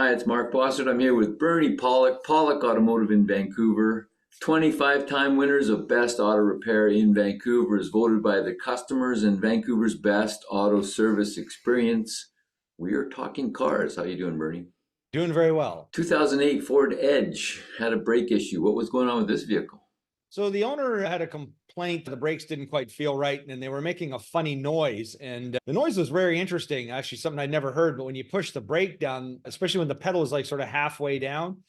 Hi, it's Mark Bossert. I'm here with Bernie Pollock, Pollock Automotive in Vancouver. 25-time winners of Best Auto Repair in Vancouver, is voted by the customers in Vancouver's best auto service experience. We are talking cars. How you doing, Bernie? Doing very well. 2008 Ford Edge had a brake issue. What was going on with this vehicle? So the owner had a complaint. The brakes didn't quite feel right and they were making a funny noise. And the noise was very interesting, actually, something I'd never heard. But when you push the brake down, especially when the pedal is like sort of halfway down,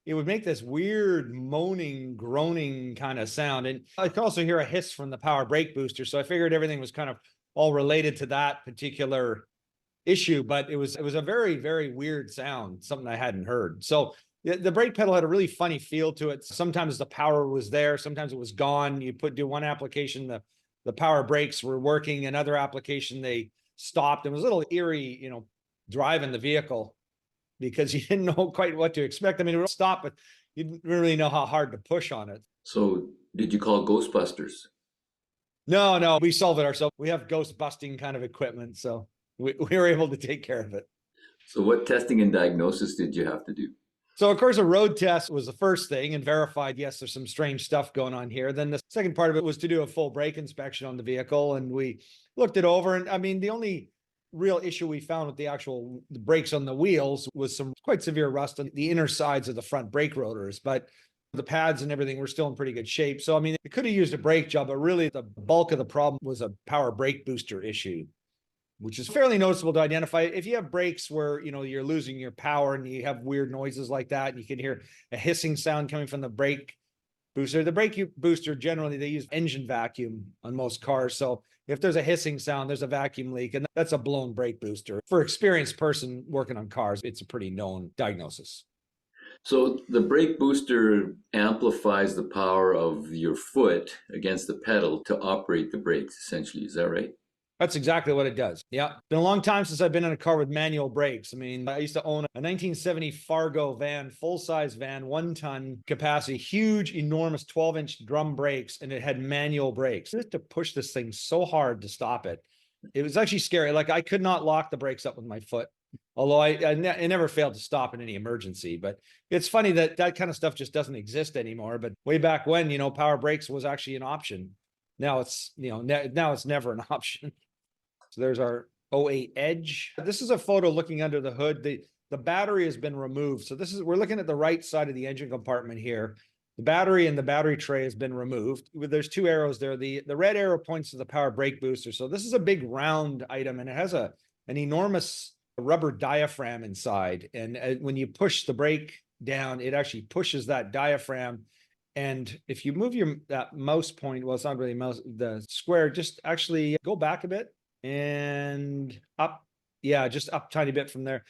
it would make this weird moaning, groaning kind of sound. And I could also hear a hiss from the power brake booster. So I figured everything was kind of all related to that particular issue, but it was a very, very weird sound, something I hadn't heard. So the brake pedal had a really funny feel to it. Sometimes the power was there, sometimes it was gone. You do one application, the power brakes were working, another application they stopped. It was a little eerie, driving the vehicle because you didn't know quite what to expect. I mean, it would stop, but you didn't really know how hard to push on it. So, did you call Ghostbusters? No, we solved it ourselves. We have ghost busting kind of equipment, so we were able to take care of it. So, what testing and diagnosis did you have to do? So, of course, a road test was the first thing and verified, yes, there's some strange stuff going on here. Then the second part of it was to do a full brake inspection on the vehicle. And we looked it over. And I mean, the only real issue we found with the brakes on the wheels was some quite severe rust on the inner sides of the front brake rotors. But the pads and everything were still in pretty good shape. So, I mean, it could have used a brake job, but really the bulk of the problem was a power brake booster issue, which is fairly noticeable to identify. If you have brakes where, you're losing your power and you have weird noises like that, and you can hear a hissing sound coming from the brake booster. The brake booster, generally, they use engine vacuum on most cars. So if there's a hissing sound, there's a vacuum leak, and that's a blown brake booster. For an experienced person working on cars, it's a pretty known diagnosis. So the brake booster amplifies the power of your foot against the pedal to operate the brakes, essentially. Is that right? That's exactly what it does. Yeah. Been a long time since I've been in a car with manual brakes. I mean, I used to own a 1970 Fargo van, full-size van, 1-ton capacity, huge, enormous 12-inch drum brakes, and it had manual brakes. I had to push this thing so hard to stop it. It was actually scary. Like, I could not lock the brakes up with my foot, although I never failed to stop in any emergency. But it's funny that kind of stuff just doesn't exist anymore. But way back when, power brakes was actually an option. Now it's, now it's never an option. So there's our '08 Edge. This is a photo looking under the hood. The battery has been removed. So we're looking at the right side of the engine compartment here. The battery and the battery tray has been removed. There's two arrows there. The red arrow points to the power brake booster. So this is a big round item, and it has an enormous rubber diaphragm inside. And when you push the brake down, it actually pushes that diaphragm. And if you move that mouse point, well, it's not really the square, just actually go back a bit and up. Yeah, just up a tiny bit from there.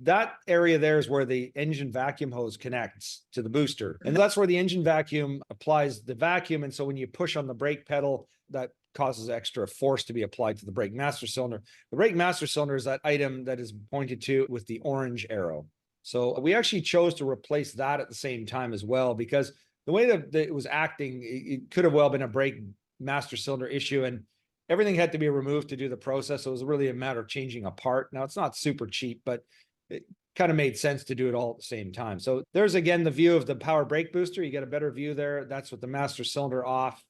That area there is where the engine vacuum hose connects to the booster. And that's where the engine vacuum applies the vacuum. And so when you push on the brake pedal, that causes extra force to be applied to the brake master cylinder. The brake master cylinder is that item that is pointed to with the orange arrow. So we actually chose to replace that at the same time as well, because the way that it was acting, it could have well been a brake master cylinder issue, and everything had to be removed to do the process. So it was really a matter of changing a part. Now, it's not super cheap, but it kind of made sense to do it all at the same time. So there's, again, the view of the power brake booster. You get a better view there. That's with the master cylinder off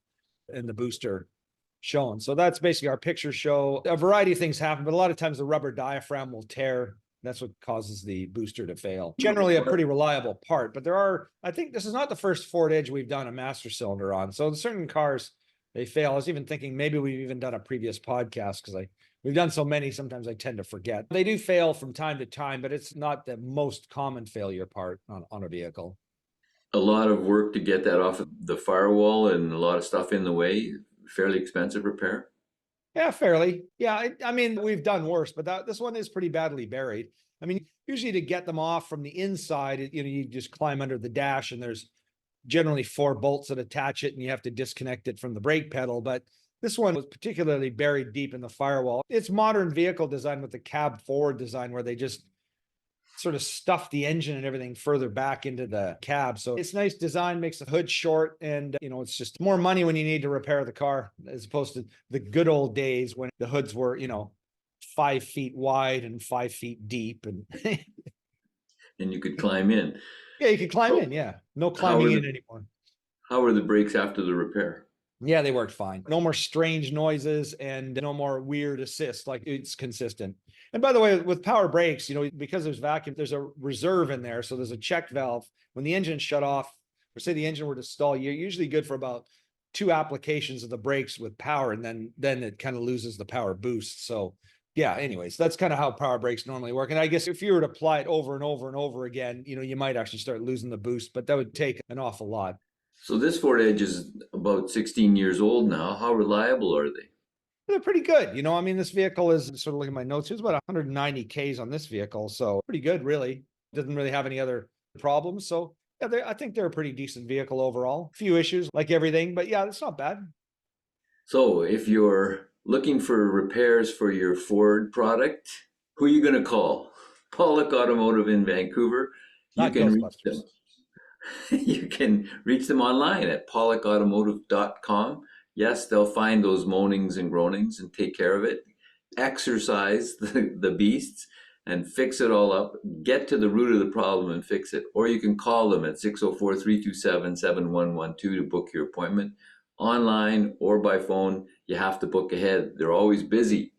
and the booster shown. So that's basically our picture show. A variety of things happen, but a lot of times the rubber diaphragm will tear. That's what causes the booster to fail. Generally a pretty reliable part, but I think this is not the first Ford Edge we've done a master cylinder on. So in certain cars, they fail. I was even thinking maybe we've even done a previous podcast, because we've done so many, sometimes I tend to forget. They do fail from time to time, but it's not the most common failure part on a vehicle. A lot of work to get that off of the firewall and a lot of stuff in the way. Fairly expensive repair. Yeah, fairly. Yeah, I mean, we've done worse, but this one is pretty badly buried. I mean, usually to get them off from the inside, you just climb under the dash, and there's generally 4 bolts that attach it, and you have to disconnect it from the brake pedal. But this one was particularly buried deep in the firewall. It's modern vehicle design with the cab forward design, where they just sort of stuff the engine and everything further back into the cab. So it's nice design, makes the hood short, and it's just more money when you need to repair the car, as opposed to the good old days when the hoods were 5 feet wide and 5 feet deep. And and you could climb in. Yeah, you could climb So in. Yeah. No how climbing are in the anymore. how are the brakes after the repair? Yeah, they worked fine. No more strange noises and no more weird assist. Like it's consistent. And by the way, with power brakes, because there's vacuum, there's a reserve in there. So there's a check valve. When the engine's shut off, or say the engine were to stall, you're usually good for about 2 applications of the brakes with power, and then it kind of loses the power boost. So yeah, anyways, that's kind of how power brakes normally work. And I guess if you were to apply it over and over and over again, you might actually start losing the boost, but that would take an awful lot. So this Ford Edge is about 16 years old now. How reliable are they? They're pretty good. I mean, this vehicle is sort of looking at my notes. It's about 190 Ks on this vehicle. So pretty good, really. Doesn't really have any other problems. So yeah, I think they're a pretty decent vehicle overall. A few issues like everything, but yeah, it's not bad. So if you're looking for repairs for your Ford product, who are you going to call? Pollock Automotive in Vancouver. You Not can reach them. Ghostbusters. You can reach them online at pollockautomotive.com. Yes, they'll find those moanings and groanings and take care of it. Exercise the beasts and fix it all up. Get to the root of the problem and fix it. Or you can call them at 604-327-7112 to book your appointment. Online or by phone, you have to book ahead. They're always busy.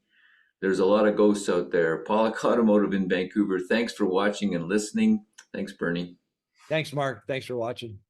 There's a lot of ghosts out there. Pollock Automotive in Vancouver. Thanks for watching and listening. Thanks, Bernie. Thanks, Mark. Thanks for watching.